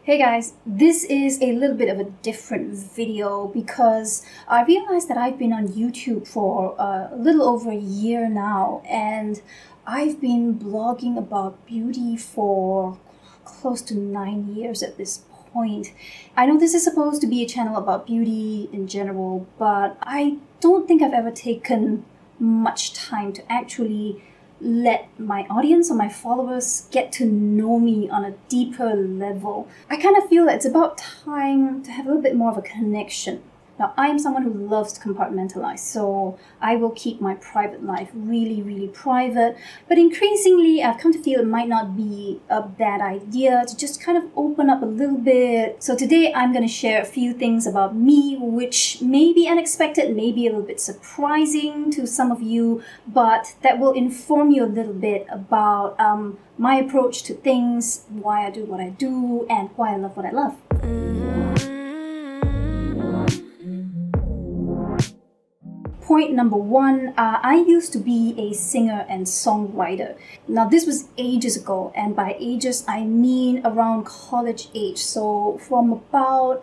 Hey guys, this is a little bit of a different video because I realized that I've been on YouTube for a little over a year now, and I've been blogging about beauty for close to 9 years at this point. I know this is supposed to be a channel about beauty in general, but I don't think I've ever taken much time to actually let my audience or my followers get to know me on a deeper level. I kind of feel that it's about time to have a little bit more of a connection. Now, I am someone who loves to compartmentalize, so I will keep my private life really, really private. But increasingly, I've come to feel it might not be a bad idea to just kind of open up a little bit. So today, I'm going to share a few things about me, which may be unexpected, may be a little bit surprising to some of you, but that will inform you a little bit about my approach to things, why I do what I do, and why I love what I love. Point number one, I used to be a singer and songwriter. Now, this was ages ago, and by ages, I mean around college age. So from about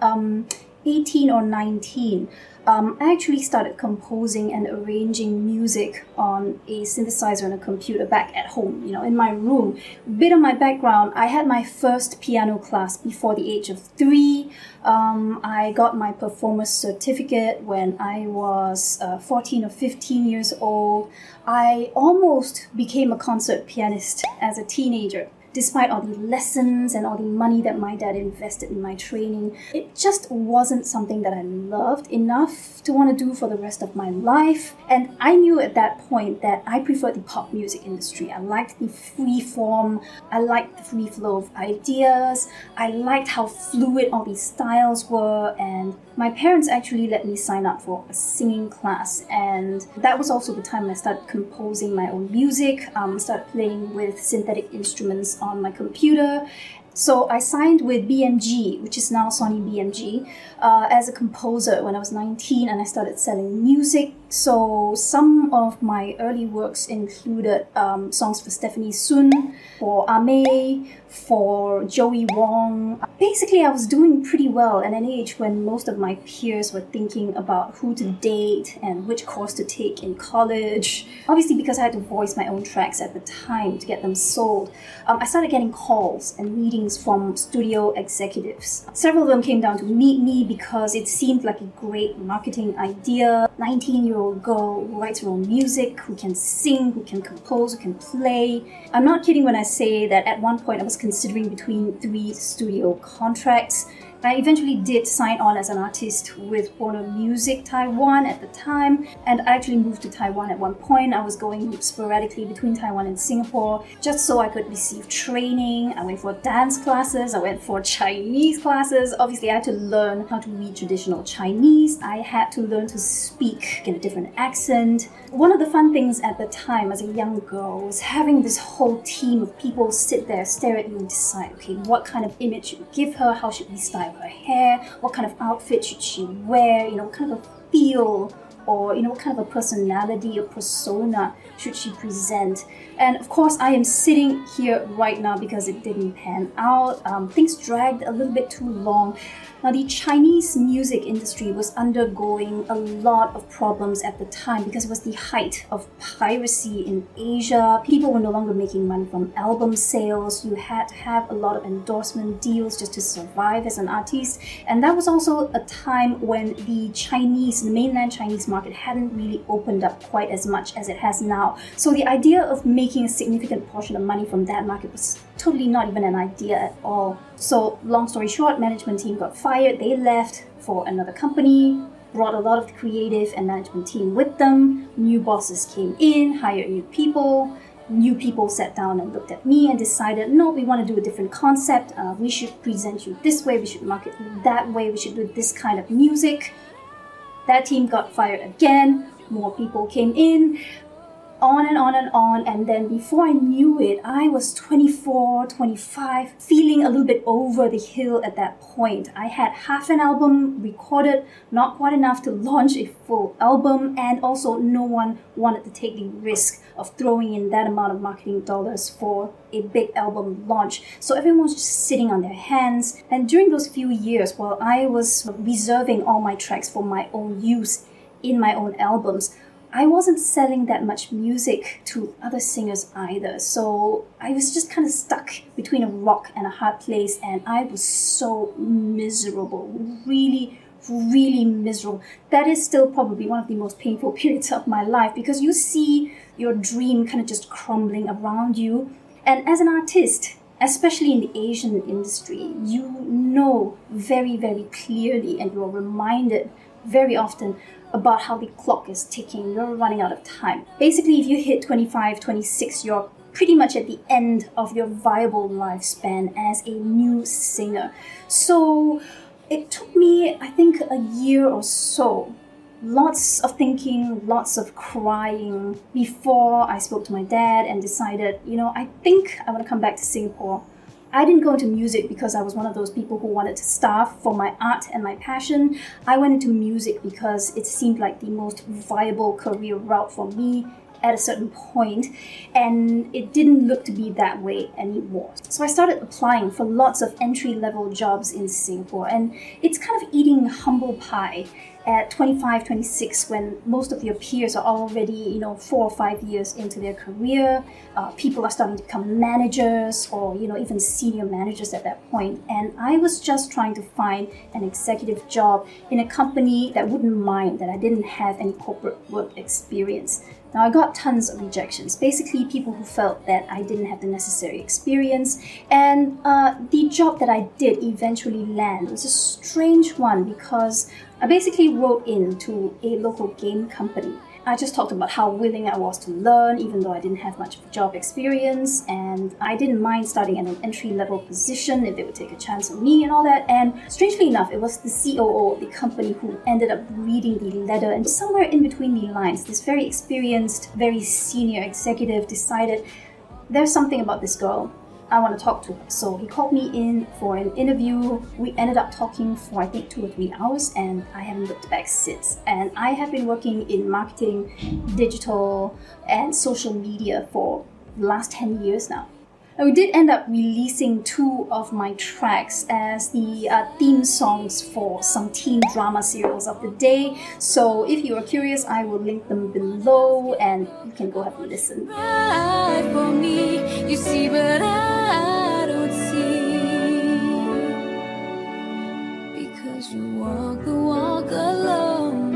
18 or 19, I actually started composing and arranging music on a synthesizer and a computer back at home, in my room. Bit of my background, I had my first piano class before the age of 3. I got my performer's certificate when I was 14 or 15 years old. I almost became a concert pianist as a teenager. Despite all the lessons and all the money that my dad invested in my training, it just wasn't something that I loved enough to want to do for the rest of my life. And I knew at that point that I preferred the pop music industry. I liked the free form, I liked the free flow of ideas, I liked how fluid all these styles were, and my parents actually let me sign up for a singing class, and that was also the time I started composing my own music, started playing with synthetic instruments on my computer. So I signed with BMG, which is now Sony BMG, as a composer when I was 19, and I started selling music. So some of my early works included songs for Stephanie Sun, for Ame, for Joey Wong. Basically, I was doing pretty well at an age when most of my peers were thinking about who to date and which course to take in college. Obviously, because I had to voice my own tracks at the time to get them sold, I started getting calls and meetings from studio executives. Several of them came down to meet me because it seemed like a great marketing idea. 19-year-old girl who writes her own music, who can sing, who can compose, who can play. I'm not kidding when I say that at one point I was considering between 3 studio contracts. I eventually did sign on as an artist with Warner Music Taiwan at the time, and I actually moved to Taiwan at one point. I was going sporadically between Taiwan and Singapore just so I could receive training. I went for dance classes, I went for Chinese classes. Obviously, I had to learn how to read traditional Chinese. I had to learn to speak in a different accent. One of the fun things at the time as a young girl was having this whole team of people sit there, stare at you and decide, okay, what kind of image should we give her? How should we style her hair? What kind of outfit should she wear? What kind of a feel or what kind of a personality or persona should she present? And of course, I am sitting here right now because it didn't pan out. Things dragged a little bit too long. Now, the Chinese music industry was undergoing a lot of problems at the time because it was the height of piracy in Asia. People were no longer making money from album sales. You had to have a lot of endorsement deals just to survive as an artist. And that was also a time when the mainland Chinese market hadn't really opened up quite as much as it has now. So the idea of making a significant portion of money from that market was totally not even an idea at all. So long story short, management team got fired. They left for another company, brought a lot of the creative and management team with them. New bosses came in, hired new people. New people sat down and looked at me and decided, no, we want to do a different concept. We should present you this way. We should market you that way. We should do this kind of music. That team got fired again. More people came in. on and on and on. And then before I knew it, I was 24, 25, feeling a little bit over the hill at that point. I had half an album recorded, not quite enough to launch a full album, and also no one wanted to take the risk of throwing in that amount of marketing dollars for a big album launch. So everyone was just sitting on their hands. And during those few years, while I was reserving all my tracks for my own use in my own albums, I wasn't selling that much music to other singers either. So I was just kind of stuck between a rock and a hard place, and I was so miserable, really miserable. That is still probably one of the most painful periods of my life, because you see your dream kind of just crumbling around you. And as an artist, especially in the Asian industry, you know very clearly, and you're reminded very often about how the clock is ticking. You're running out of time. Basically, if you hit 25, 26, you're pretty much at the end of your viable lifespan as a new singer. So it took me, I think, a year or so. Lots of thinking, lots of crying before I spoke to my dad and decided, I think I want to come back to Singapore. I didn't go into music because I was one of those people who wanted to starve for my art and my passion. I went into music because it seemed like the most viable career route for me at a certain point, and it didn't look to be that way anymore. So I started applying for lots of entry-level jobs in Singapore, and it's kind of eating humble pie at 25, 26, when most of your peers are already, 4 or 5 years into their career. People are starting to become managers or, even senior managers at that point. And I was just trying to find an executive job in a company that wouldn't mind that I didn't have any corporate work experience. Now, I got tons of rejections, basically people who felt that I didn't have the necessary experience. And the job that I did eventually land was a strange one, because I basically wrote in to a local game company. I just talked about how willing I was to learn, even though I didn't have much job experience, and I didn't mind starting at an entry-level position if they would take a chance on me and all that. And strangely enough, it was the COO of the company who ended up reading the letter, and somewhere in between the lines, this very experienced, very senior executive decided there's something about this girl. I want to talk to her. So he called me in for an interview. We ended up talking for, I think, 2 or 3 hours, and I haven't looked back since. And I have been working in marketing, digital, and social media for the last 10 years now. And we did end up releasing 2 of my tracks as the theme songs for some teen drama serials of the day. So if you are curious, I will link them below, and you can go have a listen. Right for me, you see, but I don't see, because you walk the walk alone.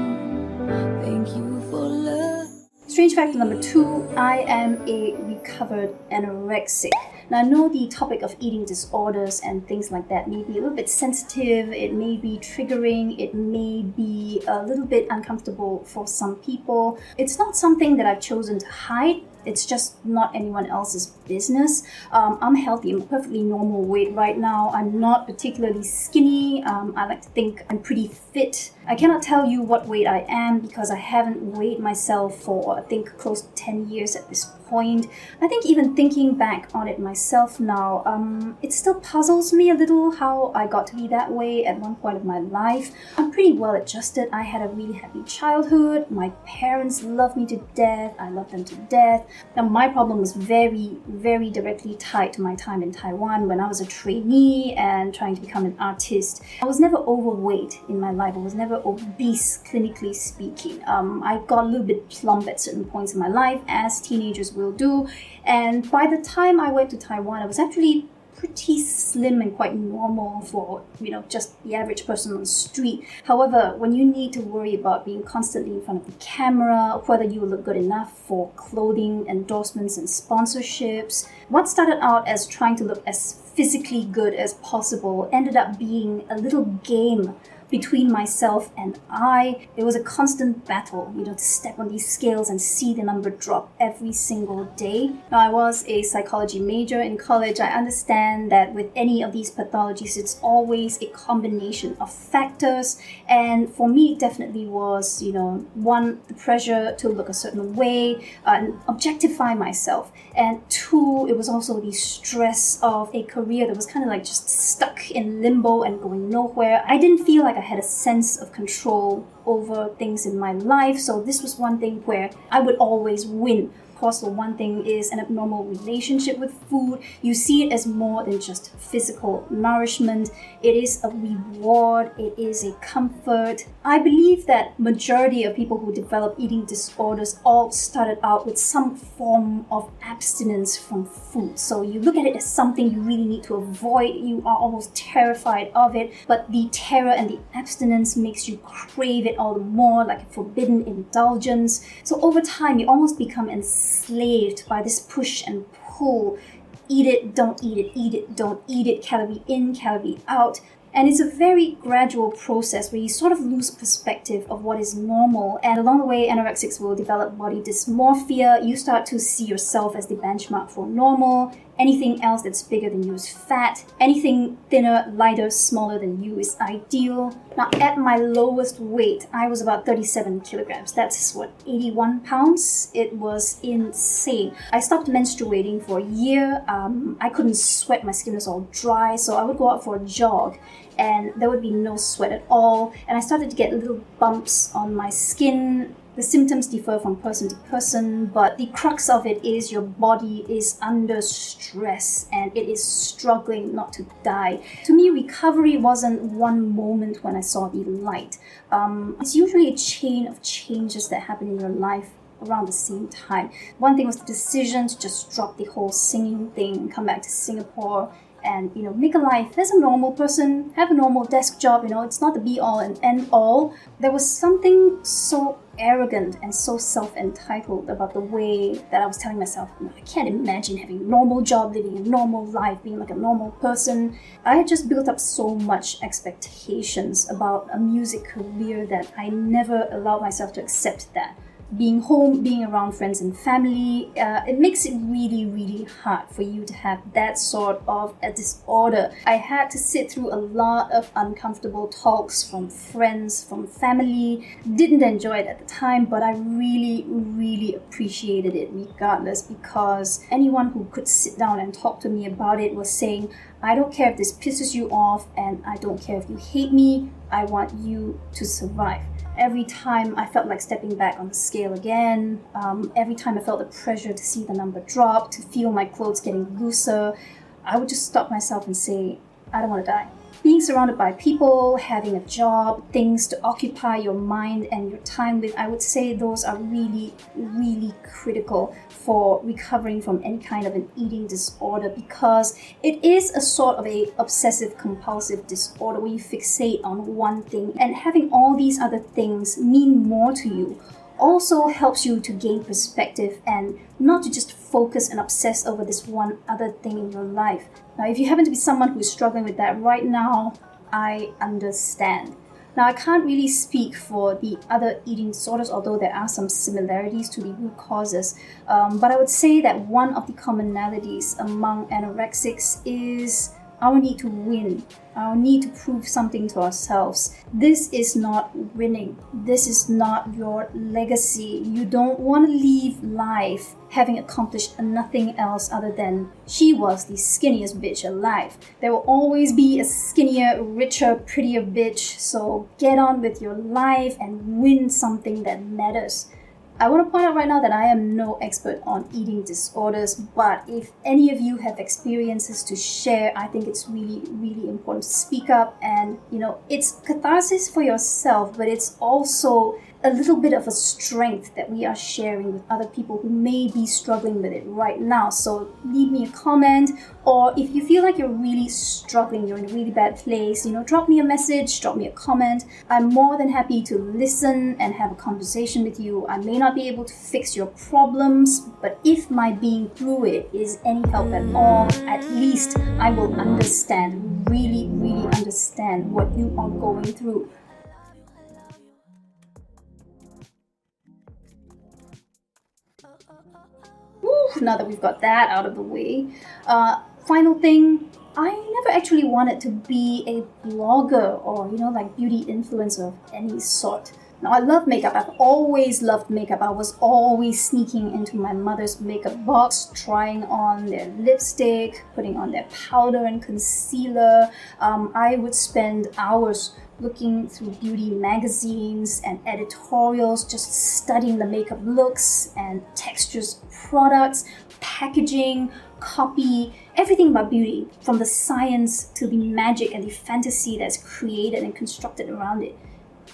Thank you for love. Strange factor number 2, I am a recovered anorexic. Now, I know the topic of eating disorders and things like that may be a little bit sensitive, it may be triggering, it may be a little bit uncomfortable for some people. It's not something that I've chosen to hide. It's just not anyone else's business. I'm healthy. I'm a perfectly normal weight right now. I'm not particularly skinny. I like to think I'm pretty fit. I cannot tell you what weight I am because I haven't weighed myself for, I think, close to 10 years at this point. I think even thinking back on it myself now, it still puzzles me a little how I got to be that way at one point of my life. I'm pretty well adjusted. I had a really happy childhood. My parents love me to death. I love them to death. Now, my problem was very directly tied to my time in Taiwan when I was a trainee and trying to become an artist. I was never overweight in my life. I was never obese, clinically speaking. I got a little bit plump at certain points in my life, as teenagers will do. And by the time I went to Taiwan, I was actually pretty slim and quite normal for, just the average person on the street. However, when you need to worry about being constantly in front of the camera, whether you will look good enough for clothing, endorsements, and sponsorships, what started out as trying to look as physically good as possible ended up being a little game between myself and I. It was a constant battle, to step on these scales and see the number drop every single day. Now, I was a psychology major in college. I understand that with any of these pathologies, it's always a combination of factors. And for me, it definitely was, one, the pressure to look a certain way and objectify myself. And two, it was also the stress of a career that was kind of like just stuck in limbo and going nowhere. I didn't feel like I had a sense of control over things in my life. So this was one thing where I would always win. Of course, the one thing is an abnormal relationship with food. You see it as more than just physical nourishment. It is a reward. It is a comfort. I believe that majority of people who develop eating disorders all started out with some form of abstinence from food. So you look at it as something you really need to avoid. You are almost terrified of it, but the terror and the abstinence makes you crave it all the more, like a forbidden indulgence. So over time, you almost become enslaved by this push and pull. Eat it, don't eat it, eat it, don't eat it, calorie in, calorie out. And it's a very gradual process where you sort of lose perspective of what is normal. And along the way, anorexics will develop body dysmorphia. You start to see yourself as the benchmark for normal. Anything else that's bigger than you is fat. Anything thinner, lighter, smaller than you is ideal. Now, at my lowest weight, I was about 37 kilograms. That's 81 pounds? It was insane. I stopped menstruating for a year. I couldn't sweat. My skin was all dry. So I would go out for a jog and there would be no sweat at all. And I started to get little bumps on my skin. The symptoms differ from person to person, but the crux of it is your body is under stress and it is struggling not to die. To me, recovery wasn't one moment when I saw the light. It's usually a chain of changes that happen in your life around the same time. One thing was the decision to just drop the whole singing thing, come back to Singapore, and make a life as a normal person, have a normal desk job. It's not the be all and end all. There was something so arrogant and so self-entitled about the way that I was telling myself, I can't imagine having a normal job, living a normal life, being like a normal person. I had just built up so much expectations about a music career that I never allowed myself to accept that. Being home, being around friends and family, it makes it really, really hard for you to have that sort of a disorder. I had to sit through a lot of uncomfortable talks from friends, from family. Didn't enjoy it at the time, but I really, really appreciated it regardless, because anyone who could sit down and talk to me about it was saying, I don't care if this pisses you off, and I don't care if you hate me, I want you to survive. Every time I felt like stepping back on the scale again, every time I felt the pressure to see the number drop, to feel my clothes getting looser, I would just stop myself and say, I don't want to die. Being surrounded by people, having a job, things to occupy your mind and your time with, I would say those are really, really critical for recovering from any kind of an eating disorder, because it is a sort of a obsessive compulsive disorder where you fixate on one thing, and having all these other things mean more to you also helps you to gain perspective and not to just focus and obsess over this one other thing in your life. Now, if you happen to be someone who is struggling with that right now, I understand. Now, I can't really speak for the other eating disorders, although there are some similarities to the root causes. But I would say that one of the commonalities among anorexics is our need to win, our need to prove something to ourselves. This is not winning. This is not your legacy. You don't want to leave life having accomplished nothing else other than she was the skinniest bitch alive. There will always be a skinnier, richer, prettier bitch. So get on with your life and win something that matters. I want to point out right now that I am no expert on eating disorders, but if any of you have experiences to share, I think it's really, really important to speak up. And, it's catharsis for yourself, but it's also a little bit of a strength that we are sharing with other people who may be struggling with it right now. So leave me a comment, or if you feel like you're really struggling, you're in a really bad place, drop me a message, drop me a comment. I'm more than happy to listen and have a conversation with you. I may not be able to fix your problems, but if my being through it is any help at all, at least I will understand, really, really understand understand what you are going through. Now that we've got that out of the way, final thing, I never actually wanted to be a blogger or, like beauty influencer of any sort. Now, I love makeup. I've always loved makeup. I was always sneaking into my mother's makeup box, trying on their lipstick, putting on their powder and concealer. I would spend hours looking through beauty magazines and editorials, just studying the makeup looks and textures of products, packaging, copy, everything about beauty, from the science to the magic and the fantasy that's created and constructed around it.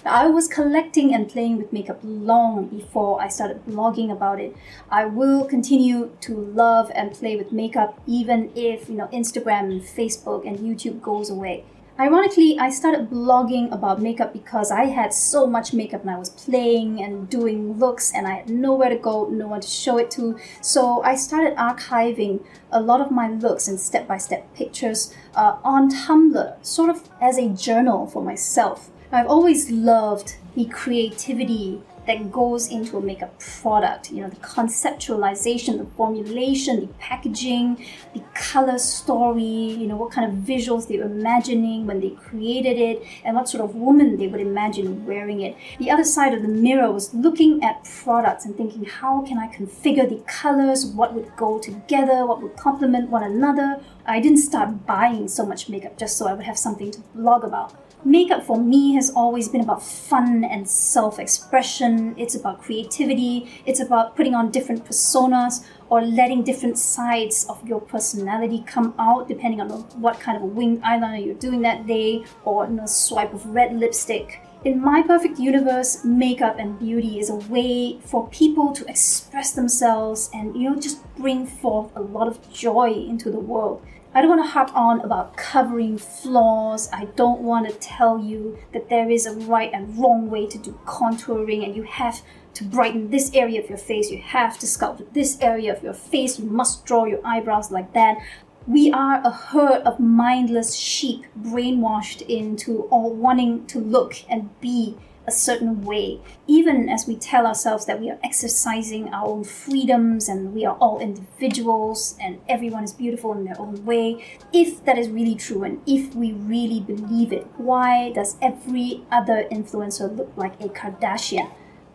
I was collecting and playing with makeup long before I started blogging about it. I will continue to love and play with makeup even if, Instagram and Facebook and YouTube goes away. Ironically, I started blogging about makeup because I had so much makeup and I was playing and doing looks and I had nowhere to go, no one to show it to. So I started archiving a lot of my looks and step-by-step pictures on Tumblr, sort of as a journal for myself. I've always loved the creativity that goes into a makeup product. The conceptualization, the formulation, the packaging, the color story, what kind of visuals they were imagining when they created it, and what sort of woman they would imagine wearing it. The other side of the mirror was looking at products and thinking, how can I configure the colors, what would go together, what would complement one another. I didn't start buying so much makeup just so I would have something to blog about. Makeup for me has always been about fun and self-expression. It's about creativity. It's about putting on different personas or letting different sides of your personality come out depending on what kind of a winged eyeliner you're doing that day or a swipe of red lipstick. In my perfect universe, makeup and beauty is a way for people to express themselves and just bring forth a lot of joy into the world. I don't want to harp on about covering flaws. I don't want to tell you that there is a right and wrong way to do contouring and you have to brighten this area of your face, you have to sculpt this area of your face, you must draw your eyebrows like that. We are a herd of mindless sheep brainwashed into all wanting to look and be a certain way, even as we tell ourselves that we are exercising our own freedoms and we are all individuals and everyone is beautiful in their own way. If that is really true and if we really believe it, why does every other influencer look like a Kardashian?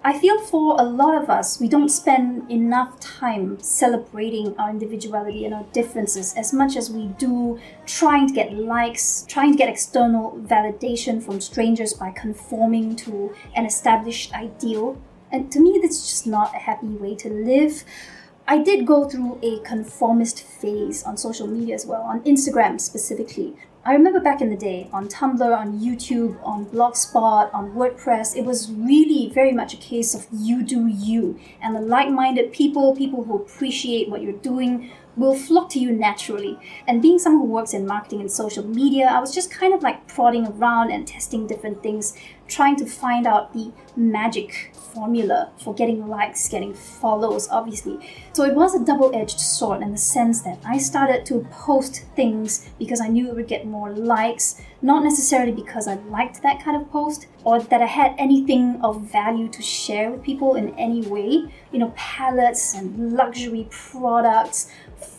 I feel for a lot of us, we don't spend enough time celebrating our individuality and our differences as much as we do trying to get likes, trying to get external validation from strangers by conforming to an established ideal. And to me, that's just not a happy way to live. I did go through a conformist phase on social media as well, on Instagram specifically. I remember back in the day, on Tumblr, on YouTube, on Blogspot, on WordPress, it was really very much a case of you do you. And the like-minded people who appreciate what you're doing, will flock to you naturally. And being someone who works in marketing and social media, I was just kind of like prodding around and testing different things, trying to find out the magic formula for getting likes, getting follows, obviously. So it was a double-edged sword in the sense that I started to post things because I knew it would get more likes, not necessarily because I liked that kind of post or that I had anything of value to share with people in any way. Palettes and luxury products,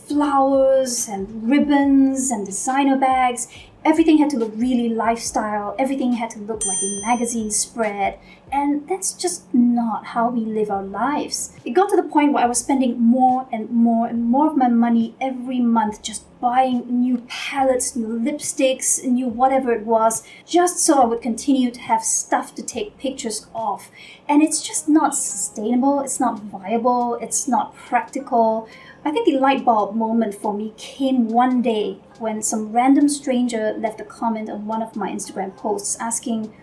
flowers and ribbons and designer bags. Everything had to look really lifestyle. Everything had to look like a magazine spread. And that's just not how we live our lives. It got to the point where I was spending more and more and more of my money every month just buying new palettes, new lipsticks, new whatever it was, just so I would continue to have stuff to take pictures of. And it's just not sustainable. It's not viable. It's not practical. I think the light bulb moment for me came one day when some random stranger left a comment on one of my Instagram posts asking,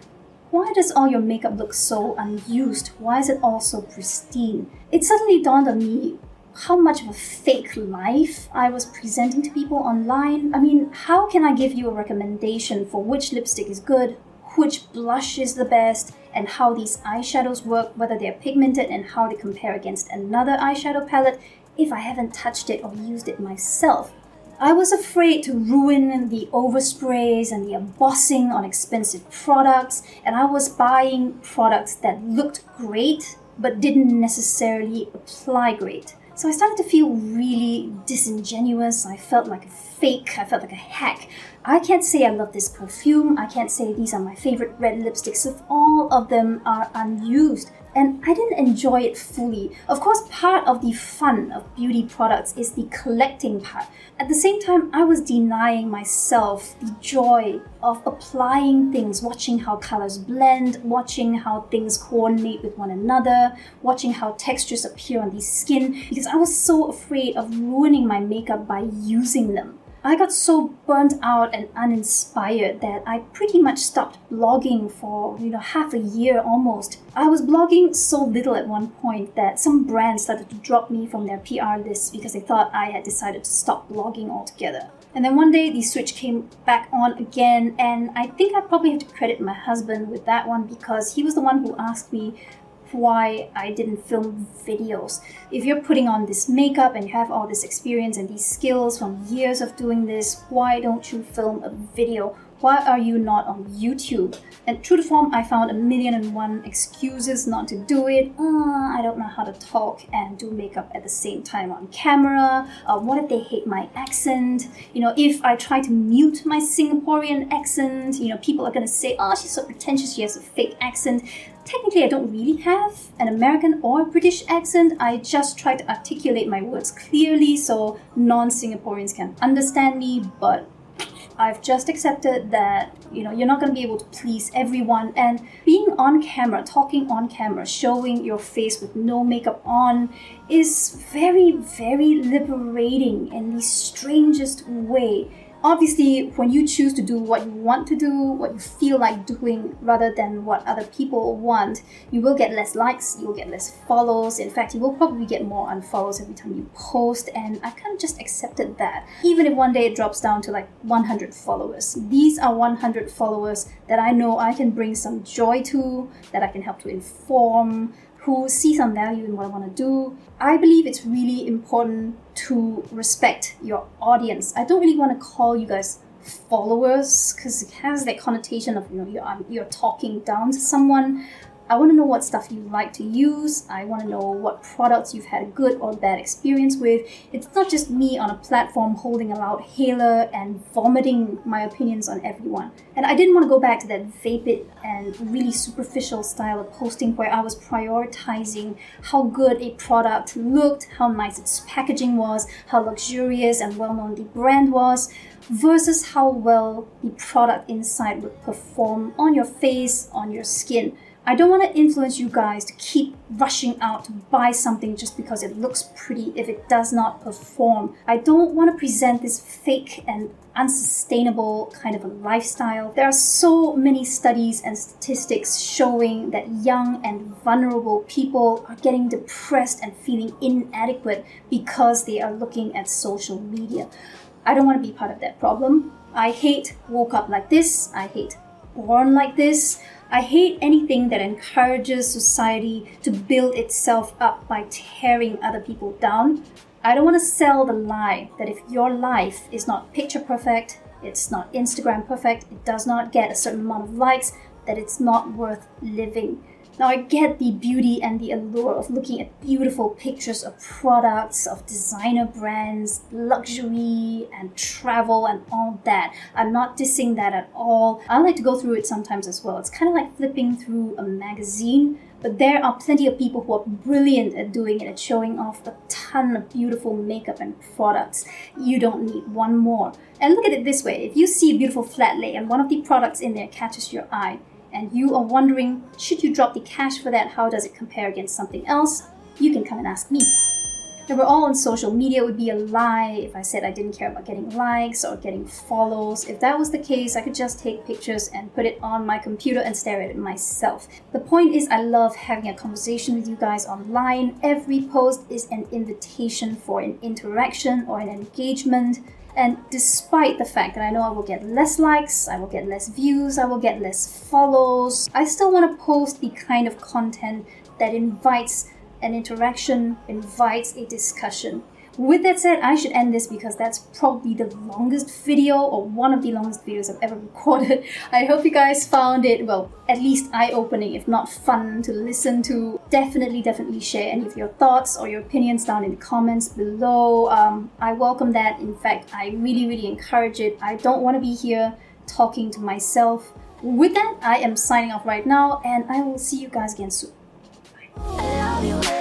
"Why does all your makeup look so unused? Why is it all so pristine?" It suddenly dawned on me how much of a fake life I was presenting to people online. I mean, how can I give you a recommendation for which lipstick is good, which blush is the best, and how these eyeshadows work, whether they're pigmented and how they compare against another eyeshadow palette, if I haven't touched it or used it myself? I was afraid to ruin the oversprays and the embossing on expensive products, and I was buying products that looked great but didn't necessarily apply great. So I started to feel really disingenuous. I felt like a fake. I felt like a hack. I can't say I love this perfume. I can't say these are my favorite red lipsticks if all of them are unused. And I didn't enjoy it fully. Of course, part of the fun of beauty products is the collecting part. At the same time, I was denying myself the joy of applying things, watching how colors blend, watching how things coordinate with one another, watching how textures appear on the skin, because I was so afraid of ruining my makeup by using them. I got so burnt out and uninspired that I pretty much stopped blogging for, half a year almost. I was blogging so little at one point that some brands started to drop me from their PR lists because they thought I had decided to stop blogging altogether. And then one day the switch came back on again, and I think I probably have to credit my husband with that one because he was the one who asked me why I didn't film videos. If you're putting on this makeup and you have all this experience and these skills from years of doing this, why don't you film a video? Why are you not on YouTube? And true to form, I found 1,000,001 excuses not to do it. I don't know how to talk and do makeup at the same time on camera. What if they hate my accent? If I try to mute my Singaporean accent, people are going to say, oh, she's so pretentious, she has a fake accent. Technically, I don't really have an American or British accent. I just try to articulate my words clearly so non-Singaporeans can understand me, but I've just accepted that, you're not going to be able to please everyone. And being on camera, talking on camera, showing your face with no makeup on is very, very liberating in the strangest way. Obviously, when you choose to do what you want to do, what you feel like doing, rather than what other people want, you will get less likes, you will get less follows. In fact, you will probably get more unfollows every time you post, and I kind of just accepted that. Even if one day it drops down to like 100 followers. These are 100 followers that I know I can bring some joy to, that I can help to inform, who see some value in what I want to do. I believe it's really important to respect your audience. I don't really want to call you guys followers because it has that connotation of you're talking down to someone. I want to know what stuff you like to use. I want to know what products you've had a good or bad experience with. It's not just me on a platform holding a loud hailer and vomiting my opinions on everyone. And I didn't want to go back to that vapid and really superficial style of posting where I was prioritizing how good a product looked, how nice its packaging was, how luxurious and well-known the brand was, versus how well the product inside would perform on your face, on your skin. I don't want to influence you guys to keep rushing out to buy something just because it looks pretty if it does not perform. I don't want to present this fake and unsustainable kind of a lifestyle. There are so many studies and statistics showing that young and vulnerable people are getting depressed and feeling inadequate because they are looking at social media. I don't want to be part of that problem. I hate woke up like this. I hate born like this. I hate anything that encourages society to build itself up by tearing other people down. I don't want to sell the lie that if your life is not picture perfect, it's not Instagram perfect, it does not get a certain amount of likes, that it's not worth living. Now I get the beauty and the allure of looking at beautiful pictures of products, of designer brands, luxury and travel and all that. I'm not dissing that at all. I like to go through it sometimes as well. It's kind of like flipping through a magazine, but there are plenty of people who are brilliant at doing it, at showing off a ton of beautiful makeup and products. You don't need one more. And look at it this way. If you see a beautiful flat lay and one of the products in there catches your eye, and you are wondering, should you drop the cash for that? How does it compare against something else? You can come and ask me. If we're all on social media, it would be a lie if I said I didn't care about getting likes or getting follows. If that was the case, I could just take pictures and put it on my computer and stare at it myself. The point is, I love having a conversation with you guys online. Every post is an invitation for an interaction or an engagement. And despite the fact that I know I will get less likes, I will get less views, I will get less follows, I still want to post the kind of content that invites an interaction, invites a discussion. With that said, I should end this because that's probably the longest video, or one of the longest videos I've ever recorded. I hope you guys found it, well, at least eye-opening, if not fun to listen to. Definitely share any of your thoughts or your opinions down in the comments below. I welcome that. In fact, I really encourage it. I don't want to be here talking to myself. With that, I am signing off right now, and I will see you guys again soon. Bye.